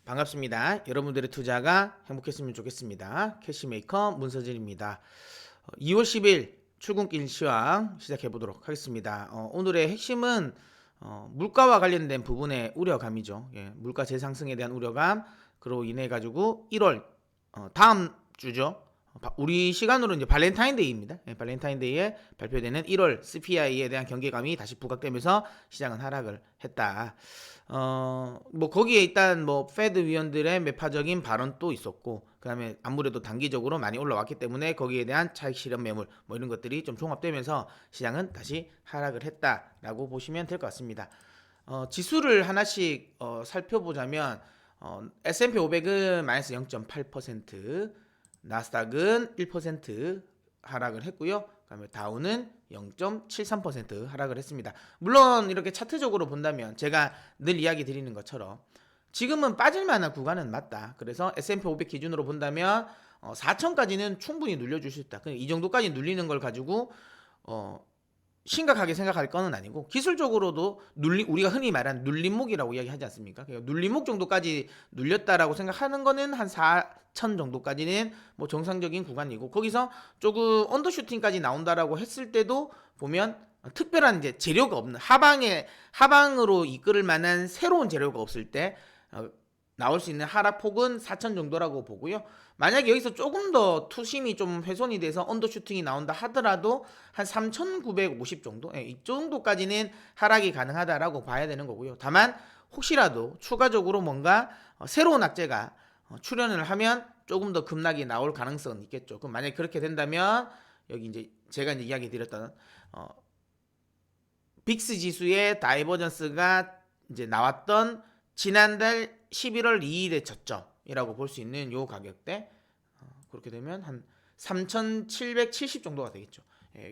반갑습니다. 여러분들의 투자가 행복했으면 좋겠습니다. 캐시메이커 문서진입니다. 2월 10일 출근길 시황 시작해 보도록 하겠습니다. 오늘의 핵심은 물가와 관련된 부분의 우려감이죠. 물가 재상승에 대한 우려감, 그로 인해 가지고 1월 다음 주죠. 우리 시간으로 이제 발렌타인데이입니다. 발렌타인데이에 발표되는 1월 CPI에 대한 경계감이 다시 부각되면서 시장은 하락을 했다. 뭐 거기에 일단 뭐 페드 위원들의 매파적인 발언도 있었고, 그다음에 아무래도 단기적으로 많이 올라왔기 때문에 거기에 대한 차익 실현 매물 뭐 이런 것들이 좀 종합되면서 시장은 다시 하락을 했다라고 보시면 될 것 같습니다. 지수를 하나씩 살펴보자면 S&P 500은 마이너스 0.8%, 나스닥은 1% 하락을 했고요. 그다음에 다우는 0.73% 하락을 했습니다. 물론 이렇게 차트적으로 본다면 제가 늘 이야기 드리는 것처럼 지금은 빠질 만한 구간은 맞다. 그래서 S&P 500 기준으로 본다면 4천까지는 충분히 눌려줄 수 있다. 이 정도까지 눌리는 걸 가지고 심각하게 생각할 거는 아니고, 기술적으로도 우리가 흔히 말하는 눌림목이라고 이야기하지 않습니까? 눌림목 정도까지 눌렸다라고 생각하는 거는 한 4천 정도까지는 뭐 정상적인 구간이고, 거기서 조금 언더슈팅까지 나온다라고 했을 때도 보면 특별한 이제 재료가 없는 하방으로 이끌을 만한 새로운 재료가 없을 때 나올 수 있는 하락폭은 4천 정도라고 보고요. 만약에 여기서 조금 더 투심이 좀 훼손이 돼서 언더슈팅이 나온다 하더라도 한 3,950 정도, 이 정도까지는 하락이 가능하다라고 봐야 되는 거고요. 다만 혹시라도 추가적으로 뭔가 새로운 악재가 출현을 하면 조금 더 급락이 나올 가능성은 있겠죠. 그럼 만약에 그렇게 된다면 여기 이제 제가 이제 이야기 드렸던 빅스 지수의 다이버전스가 이제 나왔던 지난달 11월 2일의 저점이라고 볼 수 있는 요 가격대, 그렇게 되면 한 3,770 정도가 되겠죠.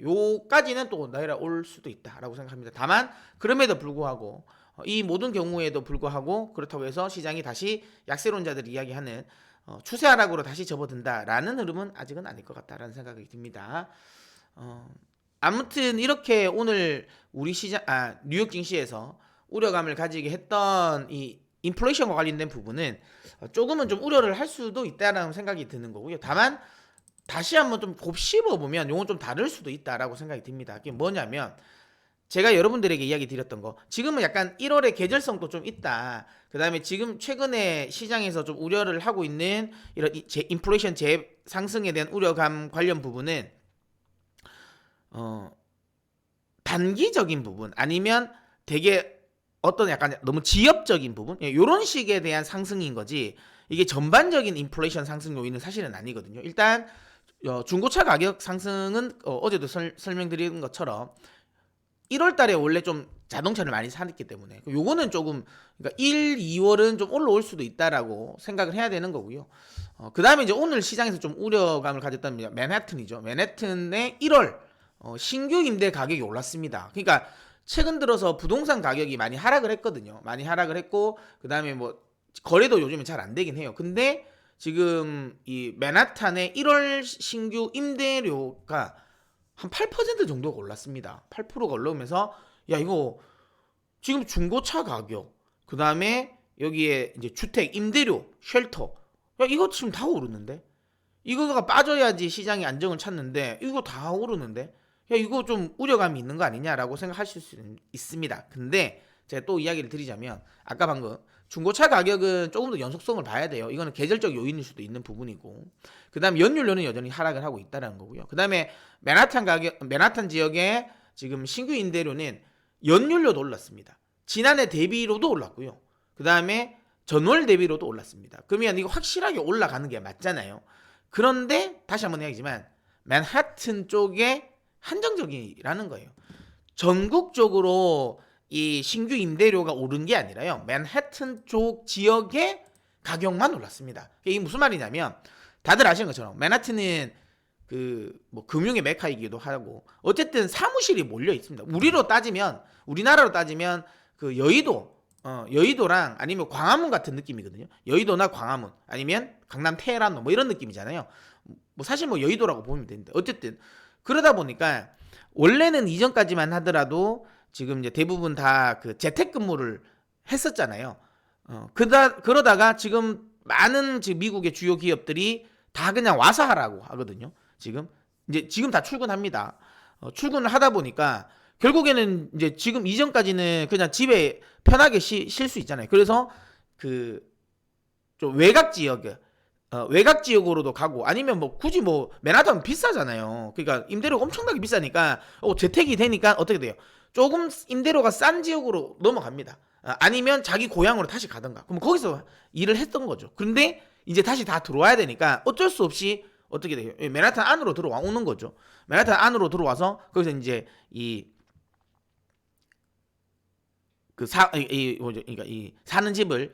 요까지는 또 나이라 올 수도 있다라고 생각합니다. 다만 그럼에도 불구하고 이 모든 경우에도 불구하고 그렇다고 해서 시장이 다시 약세론자들이 이야기하는 추세 하락으로 다시 접어든다라는 흐름은 아직은 아닐 것 같다라는 생각이 듭니다. 아무튼 이렇게 오늘 우리 뉴욕 증시에서 우려감을 가지게 했던 이 인플레이션과 관련된 부분은 조금은 좀 우려를 할 수도 있다라는 생각이 드는 거고요. 다만 다시 한번 좀 곱씹어 보면 이건 좀 다를 수도 있다라고 생각이 듭니다. 그게 뭐냐면, 제가 여러분들에게 이야기 드렸던 거, 지금은 약간 1월의 계절성도 좀 있다. 그 다음에 지금 최근에 시장에서 좀 우려를 하고 있는 이런 인플레이션 재상승에 대한 우려감 관련 부분은 단기적인 부분 아니면 되게 어떤 약간 너무 지엽적인 부분, 이런 식에 대한 상승인 거지, 이게 전반적인 인플레이션 상승 요인은 사실은 아니거든요. 일단 중고차 가격 상승은 어제도 설명드린 것처럼 1월 달에 원래 좀 자동차를 많이 샀기 때문에 요거는 조금, 그러니까 1, 2월은 좀 올라올 수도 있다라고 생각을 해야 되는 거고요. 그 다음에 이제 오늘 시장에서 좀 우려감을 가졌던 맨해튼이죠. 맨해튼의 1월 신규 임대 가격이 올랐습니다. 그러니까 최근 들어서 부동산 가격이 많이 하락을 했거든요. 많이 하락을 했고, 그 다음에 뭐 거래도 요즘은 잘 안 되긴 해요. 근데 지금 이 맨하탄의 1월 신규 임대료가 한 8% 정도가 올랐습니다. 8%가 올라오면서 야, 이거 지금 중고차 가격, 그 다음에 여기에 이제 주택 임대료, 쉘터, 야, 이거 지금 다 오르는데, 이거가 빠져야지 시장이 안정을 찾는데 이거 다 오르는데, 야, 이거 좀 우려감이 있는 거 아니냐라고 생각하실 수 있습니다. 근데 제가 또 이야기를 드리자면, 아까 방금 중고차 가격은 조금 더 연속성을 봐야 돼요. 이거는 계절적 요인일 수도 있는 부분이고, 그 다음 연율료는 여전히 하락을 하고 있다는 거고요. 그 다음에 맨하탄 지역의 지금 신규 임대료는 연율료도 올랐습니다. 지난해 대비로도 올랐고요. 그 다음에 전월 대비로도 올랐습니다. 그러면 이거 확실하게 올라가는 게 맞잖아요. 그런데 다시 한번 이야기지만 맨하튼 쪽에 한정적이라는 거예요. 전국적으로 이 신규 임대료가 오른 게 아니라요, 맨해튼 쪽 지역의 가격만 올랐습니다. 이게 무슨 말이냐면, 다들 아시는 것처럼 맨하튼은 그 뭐 금융의 메카이기도 하고, 어쨌든 사무실이 몰려 있습니다. 우리나라로 따지면 그 여의도랑 아니면 광화문 같은 느낌이거든요. 여의도나 광화문 아니면 강남 테헤란 뭐 이런 느낌이잖아요. 뭐 사실 뭐 여의도라고 보면 되는데, 어쨌든 그러다 보니까 원래는 이전까지만 하더라도 지금 이제 대부분 다 그 재택근무를 했었잖아요. 그러다가 지금 많은 지금 미국의 주요 기업들이 다 그냥 와서 하라고 하거든요. 지금 다 출근합니다. 출근을 하다 보니까 결국에는 이제 지금 이전까지는 그냥 집에 편하게 쉴 수 있잖아요. 그래서 그 좀 외곽 지역으로도 가고 아니면 뭐 굳이 뭐 맨하탄 비싸잖아요. 그러니까 임대료가 엄청나게 비싸니까 재택이 되니까 어떻게 돼요? 조금 임대료가 싼 지역으로 넘어갑니다. 아니면 자기 고향으로 다시 가던가. 그럼 거기서 일을 했던 거죠. 그런데 이제 다시 다 들어와야 되니까 어쩔 수 없이 어떻게 돼요? 맨하탄 안으로 들어오는 거죠. 맨하탄 안으로 들어와서 거기서 이제 그러니까 이 사는 집을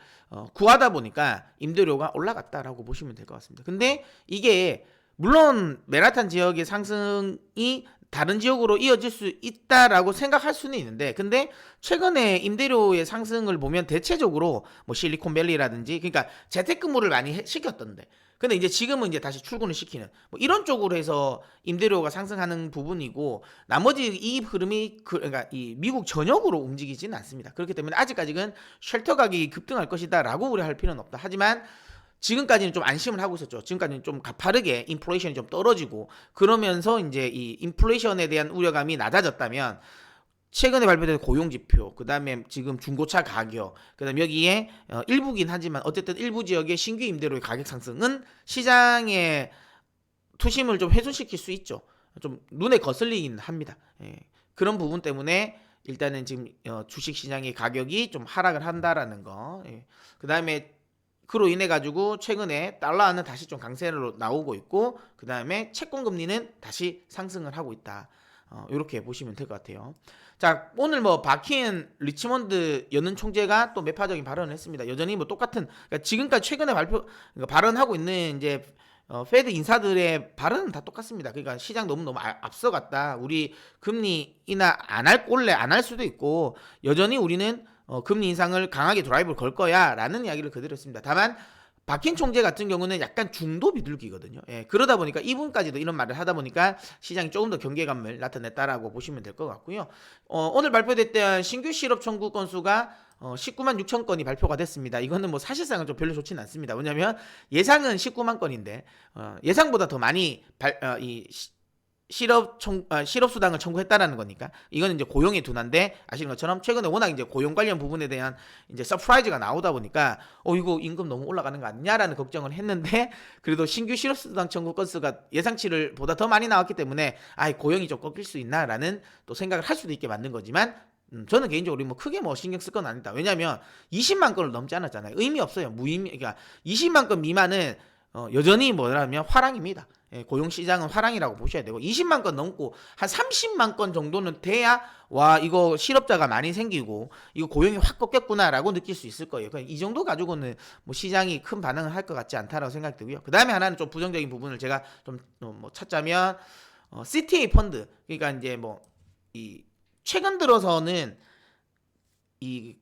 구하다 보니까 임대료가 올라갔다라고 보시면 될 것 같습니다. 근데 이게 물론 맨하탄 지역의 상승이 다른 지역으로 이어질 수 있다라고 생각할 수는 있는데, 근데 최근에 임대료의 상승을 보면 대체적으로 뭐 실리콘밸리라든지, 그러니까 재택근무를 많이 시켰던데, 근데 이제 지금은 이제 다시 출근을 시키는 뭐 이런 쪽으로 해서 임대료가 상승하는 부분이고, 나머지 이 흐름이 그러니까 이 미국 전역으로 움직이지는 않습니다. 그렇기 때문에 아직까지는 쉘터 가격이 급등할 것이다라고 우려할 필요는 없다. 하지만 지금까지는 좀 안심을 하고 있었죠. 지금까지는 좀 가파르게 인플레이션이 좀 떨어지고 그러면서 이제 이 인플레이션에 대한 우려감이 낮아졌다면, 최근에 발표된 고용지표, 그 다음에 지금 중고차 가격, 그 다음에 여기에 일부긴 하지만 어쨌든 일부 지역의 신규 임대료의 가격 상승은 시장의 투심을 좀 훼손시킬 수 있죠. 좀 눈에 거슬리긴 합니다. 예. 그런 부분 때문에 일단은 지금 주식시장의 가격이 좀 하락을 한다라는 거. 예. 그 다음에 그로 인해 가지고 최근에 달러는 다시 좀 강세로 나오고 있고, 그 다음에 채권금리는 다시 상승을 하고 있다. 이렇게 보시면 될 것 같아요. 자, 오늘 뭐 바킨 리치몬드 연은 총재가 또 매파적인 발언을 했습니다. 여전히 뭐 똑같은, 그러니까 지금까지 최근에 그러니까 발언하고 있는 이제 페드 인사들의 발언은 다 똑같습니다. 그러니까 시장 너무 앞서갔다. 우리 금리 인하 원래 안 할 수도 있고, 여전히 우리는 금리 인상을 강하게 드라이브를 걸 거야 라는 이야기를 그대로 했습니다. 다만 박힌 총재 같은 경우는 약간 중도 비둘기거든요. 예, 그러다 보니까 이분까지도 이런 말을 하다 보니까 시장이 조금 더 경계감을 나타냈다라고 보시면 될 것 같고요. 오늘 발표됐던 신규 실업 청구 건수가 19만 6천 건이 발표가 됐습니다. 이거는 뭐 사실상은 좀 별로 좋지는 않습니다. 왜냐하면 예상은 19만 건인데 예상보다 더 많이 실업수당을 청구했다라는 거니까 이거는 이제 고용의 둔화인데, 아시는 것처럼 최근에 워낙 이제 고용 관련 부분에 대한 이제 서프라이즈가 나오다 보니까 이거 임금 너무 올라가는 거 아니냐라는 걱정을 했는데, 그래도 신규 실업수당 청구 건수가 예상치를 보다 더 많이 나왔기 때문에 고용이 좀 꺾일 수 있나라는 또 생각을 할 수도 있게 만든 거지만, 저는 개인적으로 뭐 크게 뭐 신경 쓸 건 아니다. 왜냐하면 20만 건을 넘지 않았잖아요. 의미 없어요. 그러니까 20만 건 미만은 여전히 뭐라면 화랑입니다. 예, 고용시장은 화랑이라고 보셔야 되고, 20만 건 넘고 한 30만 건 정도는 돼야 와 이거 실업자가 많이 생기고 이거 고용이 확 꺾였구나라고 느낄 수 있을 거예요. 그러니까 이 정도 가지고는 뭐 시장이 큰 반응을 할 것 같지 않다라고 생각이 들고요. 그 다음에 하나는 좀 부정적인 부분을 제가 좀 뭐 찾자면 CTA 펀드, 그러니까 이제 뭐 이 최근 들어서는 이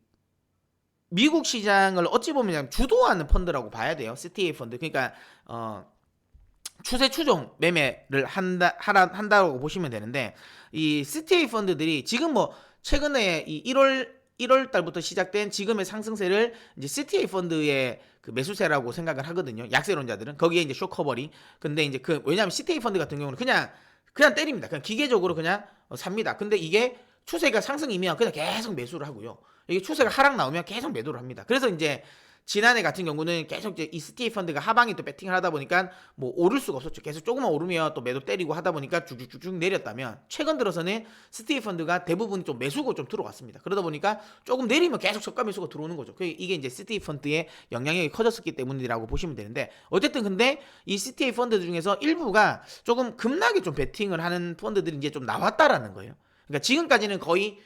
미국 시장을 어찌 보면 그냥 주도하는 펀드라고 봐야 돼요. CTA 펀드. 그러니까 추세 추종 매매를 한다고 보시면 되는데, 이 CTA 펀드들이 지금 뭐 최근에 이 1월 달부터 시작된 지금의 상승세를 이제 CTA 펀드의 그 매수세라고 생각을 하거든요. 약세론자들은 거기에 이제 쇼커버링. 근데 이제 왜냐하면 CTA 펀드 같은 경우는 그냥 때립니다. 그냥 기계적으로 그냥 삽니다. 근데 이게 추세가 상승이면 그냥 계속 매수를 하고요. 이게 추세가 하락 나오면 계속 매도를 합니다. 그래서 이제 지난해 같은 경우는 계속 이제 이 CTA 펀드가 하방에 또 배팅을 하다 보니까 뭐 오를 수가 없었죠. 계속 조금만 오르면 또 매도 때리고 하다 보니까 쭉쭉쭉 내렸다면, 최근 들어서는 CTA 펀드가 대부분 좀 매수고 좀 들어왔습니다. 그러다 보니까 조금 내리면 계속 저가 매수가 들어오는 거죠. 이게 이제 CTA 펀드의 영향력이 커졌기 때문이라고 보시면 되는데, 어쨌든 근데 이 CTA 펀드 중에서 일부가 조금 급락에 좀 배팅을 하는 펀드들이 이제 좀 나왔다라는 거예요. 그러니까 지금까지는 거의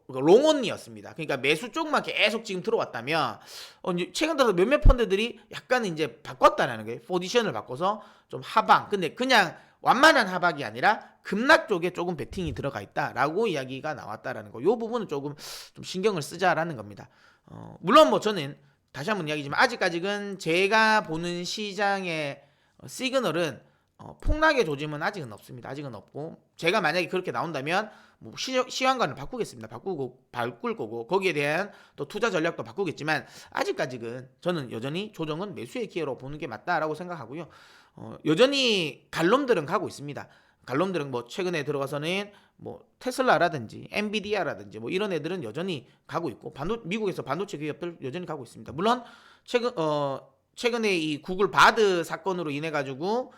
롱온이었습니다. 그러니까 매수 쪽만 계속 지금 들어왔다면, 최근 들어서 몇몇 펀드들이 약간 이제 바꿨다라는 거예요. 포지션을 바꿔서 좀 하방, 근데 그냥 완만한 하방이 아니라 급락 쪽에 조금 베팅이 들어가 있다라고 이야기가 나왔다라는 거. 이 부분은 조금 좀 신경을 쓰자라는 겁니다. 물론 뭐 저는 다시 한번 이야기지만 아직까지는 제가 보는 시장의 시그널은 폭락의 조짐은 아직은 없습니다. 아직은 없고 제가 만약에 그렇게 나온다면 뭐 시황관을 바꾸겠습니다. 바꿀 거고 거기에 대한 또 투자 전략도 바꾸겠지만 아직까지는 저는 여전히 조정은 매수의 기회로 보는 게 맞다라고 생각하고요. 여전히 갈놈들은 가고 있습니다. 갈놈들은 뭐 최근에 들어가서는 뭐 테슬라라든지 엔비디아라든지 뭐 이런 애들은 여전히 가고 있고 미국에서 반도체 기업들 여전히 가고 있습니다. 물론 최근에 이 구글 바드 사건으로 인해 가지고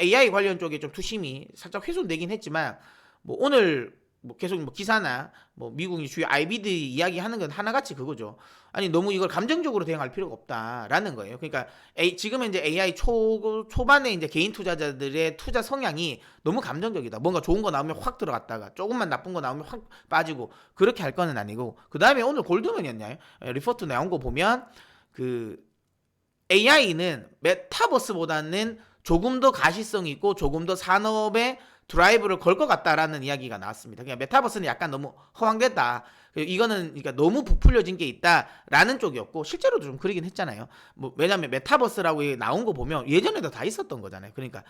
AI 관련 쪽에 좀 투심이 살짝 훼손되긴 했지만 뭐 오늘 뭐 계속 뭐 기사나 뭐 미국이 주요 IBD 이야기하는 건 하나같이 그거죠. 아니 너무 이걸 감정적으로 대응할 필요가 없다라는 거예요. 그러니까 지금은 이제 AI 초반에 이제 개인 투자자들의 투자 성향이 너무 감정적이다. 뭔가 좋은 거 나오면 확 들어갔다가 조금만 나쁜 거 나오면 확 빠지고 그렇게 할 거는 아니고 그 다음에 오늘 골드만이었나요? 리포트 나온 거 보면 그 AI는 메타버스보다는 조금 더 가시성 있고 조금 더 산업에 드라이브를 걸 것 같다라는 이야기가 나왔습니다. 그냥 메타버스는 약간 너무 허황됐다. 이거는 그러니까 너무 부풀려진 게 있다라는 쪽이었고 실제로도 좀 그러긴 했잖아요. 뭐 왜냐하면 메타버스라고 나온 거 보면 예전에도 다 있었던 거잖아요. 그러니까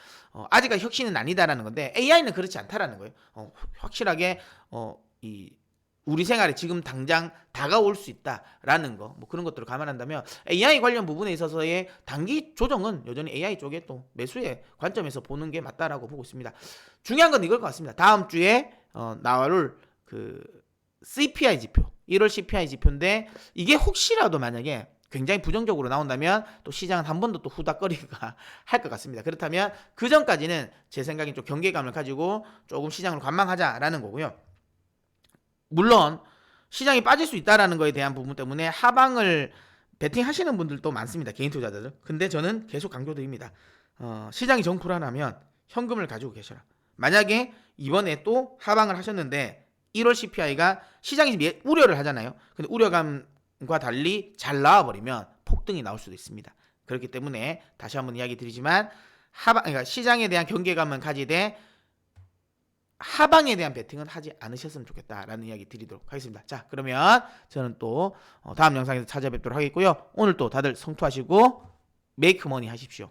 아직까지 혁신은 아니다라는 건데 AI는 그렇지 않다라는 거예요. 확실하게 이 우리 생활에 지금 당장 다가올 수 있다라는 거, 뭐 그런 것들을 감안한다면 AI 관련 부분에 있어서의 단기 조정은 여전히 AI 쪽에 또 매수의 관점에서 보는 게 맞다라고 보고 있습니다. 중요한 건 이걸 것 같습니다. 다음 주에 나올 그 CPI 지표, 1월 CPI 지표인데 이게 혹시라도 만약에 굉장히 부정적으로 나온다면 또 시장은 한 번 더 또 후닥거리가 할 것 같습니다. 그렇다면 그 전까지는 제 생각엔 좀 경계감을 가지고 조금 시장을 관망하자라는 거고요. 물론 시장이 빠질 수 있다라는 거에 대한 부분 때문에 하방을 베팅하시는 분들도 많습니다. 개인 투자자들. 근데 저는 계속 강조드립니다. 시장이 정 불안하면 현금을 가지고 계셔라. 만약에 이번에 또 하방을 하셨는데 1월 CPI가 시장이 우려를 하잖아요. 근데 우려감과 달리 잘 나와버리면 폭등이 나올 수도 있습니다. 그렇기 때문에 다시 한번 이야기 드리지만 그러니까 시장에 대한 경계감은 가지되 하방에 대한 베팅은 하지 않으셨으면 좋겠다라는 이야기 드리도록 하겠습니다. 자, 그러면 저는 또 다음 영상에서 찾아뵙도록 하겠고요. 오늘 또 다들 성투하시고 메이크 머니 하십시오.